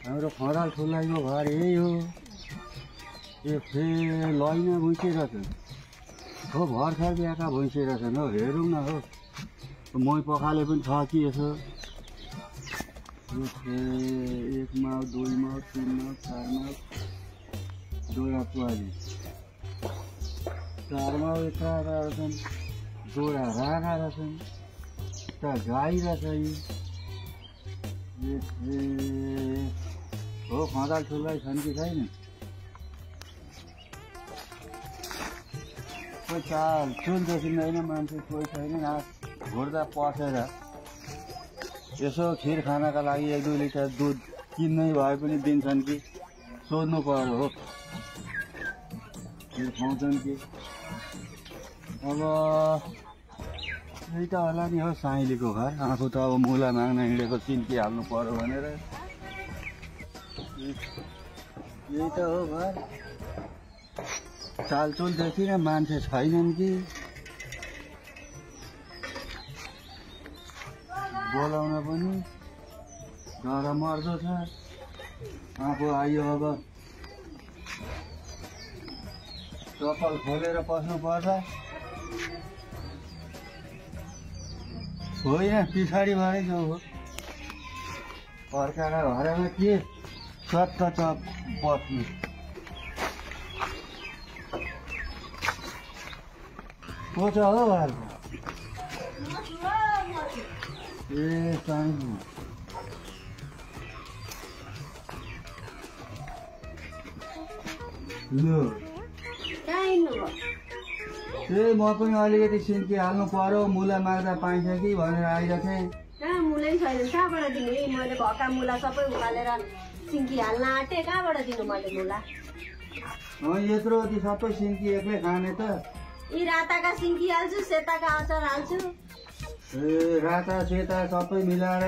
हाम्रो खराल ठुलाइको घर यही हो। यो फेरि लैना भुइँसेर हो भर्खर बिहाका भइसकेका छन् हो। हेरौँ न हो मही पखाले पनि छ कि यसो। एक माउ, दुई माउ, तीन माउ, चार माउ, जोडा 44, 4 माउ यता रहेछन्, जोडा राखा रहेछन्, यता गाई रहेछ। हो खँदाल ठुलै छन् कि छैन? कोही चाल चुल देखिँदैन, मान्छे कोही छैन। घुर्दा पसेर यसो खिर खानाका लागि 1-2 लिटर दुध किन्नै भए पनि दिन्छन् कि सोध्नु पर्यो हो। खिर खुवाउँछन् कि? अब यही त होला नि हो साइलीको घर। आफू त अब मुला माग्न हिँडेको सिन्की हाल्नु पर्यो भनेर यही त हो घर। चालचुल देखिन मान्छे छैनन् कि? बोलाउन पनि डर मर्दो छ। आफू आयो अब चप्पल खोलेर पस्नु पर्छ। होइन पछाडिबाटै जाउँ हो। अर्काका घरमा के सत्त चप बस्नु। को छ हो घरमा? ए साइली ल म पनि अलिकति सिन्की हाल्नु पर्यो। मुला माग्दा पाइन्छ कि भनेर आइरहेको थिएँ। मुलै छैन, कहाँबाट दिनु? मैले भएका मुला सबै उखालेर सिन्की हाल्न आँटेँ, कहाँबाट दिनु मैले मुला? यत्रो सबै सिन्की एक्लै खाने त? यी राताका सिन्की हाल्छु, सेताका अचार हाल्छु। ए राता सेता सबै मिलाएर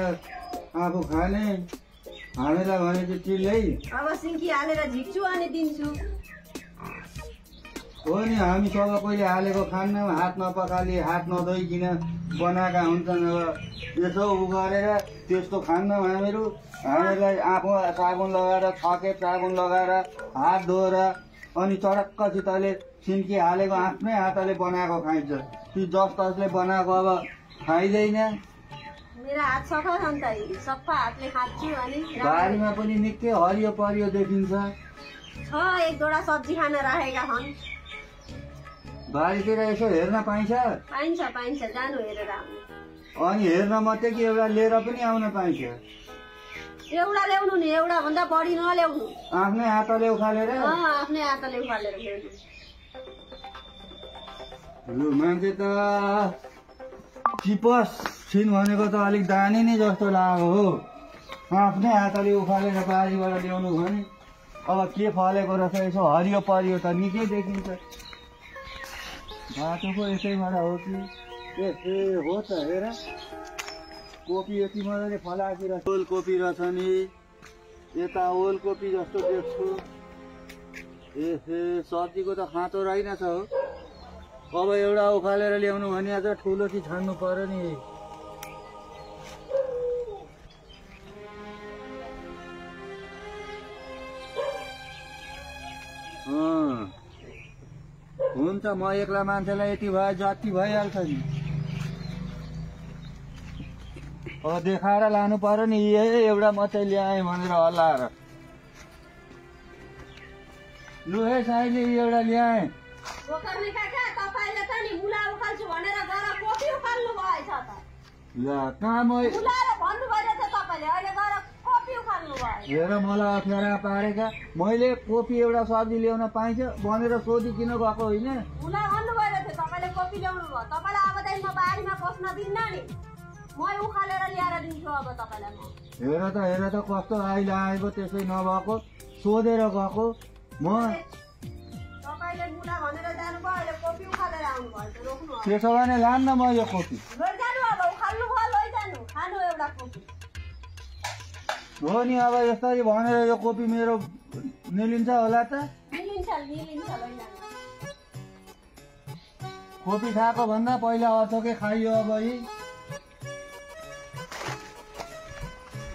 आफू खाने। हामीलाई भने चाहिँ चिल्लै अब सिन्की हालेर झिक्छु अनि दिन्छु। हो नि, हामी सब पहिले हालेको खान्नौँ। हात नपखाली हात नधोइकन बनाएका हुन्छन्। अब यसो उ गरेर त्यस्तो खान्नौँ हामीहरू। हामीलाई आफू साबुन लगाएर, छकेट साबुन लगाएर हात धोएर अनि चडक्कसितले सिन्की हालेको आफ्नै हातले बनाएको खाइन्छ। ती जस तसले बनाएको अब खाइँदैन। मेरो हात सफा छ नि त, सफा हातले खान्छु। अनि बारीमा पनि निकै हरियो परियो देखिन्छ। 1-2 सब्जी खान राखेका छन्। बारीतिर यसो हेर्न पाइन्छ? पाइन्छ पाइन्छ, जानु हेरेर आउनु। अनि हेर्न मात्रै कि एउटा लिएर पनि आउन पाइन्छ? एउटा ल्याउनु नि, एउटा भन्दा बढी नल्याउनु। आफ्नै हातले उखालेर? आफ्नै हातले उखालेर ल्याउनु। लु मान्छे त चिपस छिन भनेको त अलिक दानी नै जस्तो लाग्यो हो। आफ्नै हातले उखालेर बारीबाट ल्याउनु भने अब के फलेको रहेछ? यसो हरियो परियो त निकै देखिन्छ। बाटोको यसैबाट हो कि? ए हो त हेर, कोपी यति मजाले फलाएको रहेछ। ओलकोपी रहेछ नि, यता ओलकोपी जस्तो देख्छु। ए सब्जीको त खाँचो रहेनछ हो। अब एउटा उखालेर ल्याउनु भने आज ठुलो कि छान्नु पर्यो नि। हुन्छ, म एक्ला मान्छेलाई यति भए जति भइहाल्छ नि। अब देखाएर लानु पर्यो नि, एउटा मात्रै ल्याएँ भनेर हल्लाएर। लु है साइली, एउटा ल्याएँ। हेर मलाई अप्ठ्यारा पारेका। मैले कोपी एउटा सब्जी ल्याउन पाइन्छ भनेर सोधिकन गएको होइन। हेर त कस्तो अहिले आएको, त्यसै नभएको सोधेर गएको। म त्यसो भने लान्न म यो कोपी। हो नि, अब यसरी भनेर यो कोपी मेरो निलिन्छ होला त? कोपी खाएको भन्दा पहिला अचोकै खाइयो। अब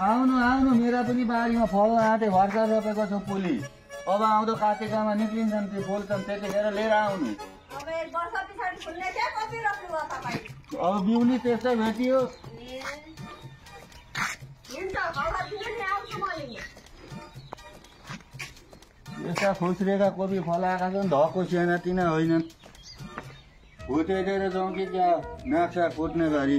आउनु आउनु मेरा पनि बारीमा फल आँटे भर्खर रोपेको छु पुली अब आउँदो कार्तिकमा निक्लिन्छन् त्यो फुल्छन् त्यतिखेर लिएर आउनु अब 1 वर्ष पछाडि फुल्ने क्या कति रोप्नुभयो तपाईँ अब बिउनी त्यस्तै भेटियो हुन्छ घरमा दिनु नि आउँछु म लिनु यस्ता खुस्रेका कोपी फलाएका छन् धक्को साना तिना होइनन् भुटेर जाउँ कि त्यहाँ नाक्सा कुट्ने गरी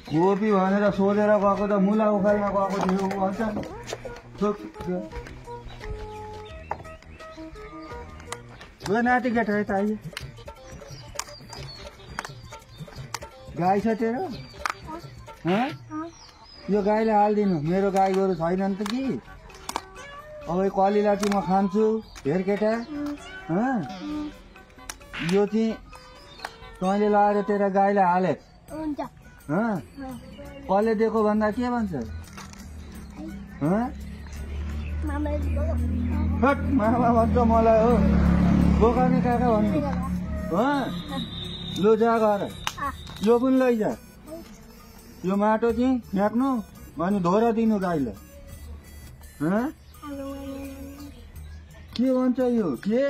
कोपी भनेर सोधेर गएको त मुला उखाल्न गएको थियो भन्छ नाति केटा है त आइए गाई छ तेरो यो गाईलाई हालिदिनु मेरो गाई गोरु छैनन् त कि अब यो कलिला चाहिँ म खान्छु हेर केटा यो चाहिँ तैँले लगाएर तेरो गाईलाई हाले कसले दिएको भन्दा के भन्छ मामा भन्छ मलाई हो दोकाने काका भन्नु लो जा गर यो पनि लैजा यो माटो चाहिँ फ्याँक्नु अनि धोरा दिनु गाईलाई के भन्छ यो के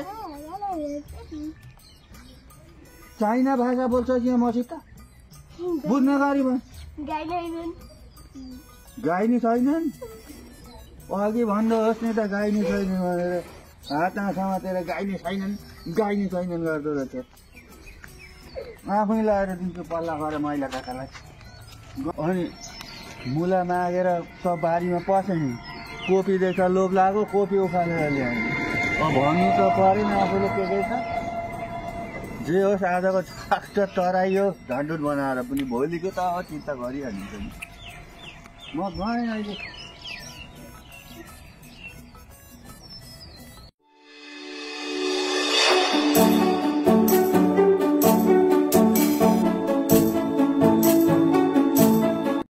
चाइना भाषा बोल्छ कि मसित बुझ्न गरी गाई नि छैनन् अघि भन्नुहोस् नि त गाई नि छैन भनेर हात आँखामा तेरो गाई नि छैनन् गर्दो रहेछ आफै लगाएर दिन्छु पल्ला गरेर मैला काकालाई अनि मुला मागेर सब बारीमा पसेँ नि कोपी देख्छ लोभ लाग्यो कोपी उखालेर ल्याउने अब भन्नु त परेन आफूले के छ जे होस् आजको छाक्ट तराइयो झन्डुट बनाएर पनि भोलिको त चिन्ता गरिहालिन्छ नि म गएँ अहिले